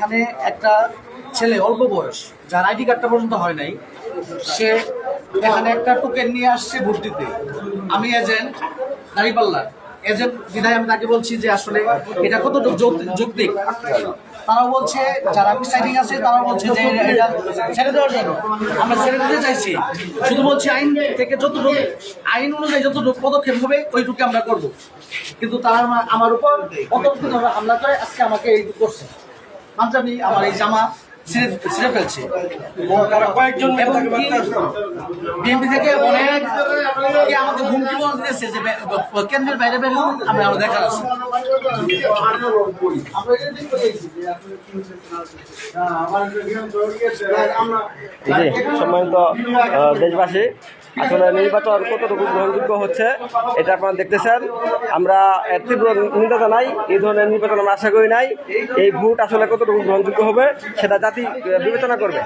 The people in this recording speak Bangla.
এখানে একটা ছেলে অল্প বয়স, যার আইডি কার্ডটা পর্যন্ত হয় নাই, সে এখানে একটা টোকেন নিয়ে আসছে ভোট দিতে। আমি এজেন্ট, দাঁড়িপাল্লার এজেন্ট বিধায় আমি তাকে বলছি যে আসলে এটা কতটুকু যৌক্তিক। তারাও বলছে, যারা প্রিসাইডিং আছে তারাও বলছে যে এটা ছেড়ে দেওয়ার জন্য। আমরা ছেড়ে দিতে চাইছি, শুধু বলছি আইন থেকে যতটুকু আইন অনুযায়ী যতটুকু পদক্ষেপ হবে ওইটুকু আমরা করব। কিন্তু তারা আমার উপর অতর্কিতভাবে হামলা করে আজকে আমাকে এই করছে। পাঞ্জাবি আমার এই জামা ছিঁড়ে ফেলছে। কয়েকজন বিএনপি থেকে অনেক আমাকে হুমকি দিয়েছে যে কেন্দ্রের বাইরে বের হন, আমরা দেখার আছে। সম্মানিত দেশবাসী, আসলে নির্বাচন কতটুকু গ্রহণযোগ্য হচ্ছে এটা আপনারা দেখতেছেন। আমরা তীব্র নিন্দা জানাই, এই ধরনের নির্বাচন আমরা আশা করি নাই। এই ভোট আসলে কতটুকু গ্রহণযোগ্য হবে সেটা জাতি বিবেচনা করবে।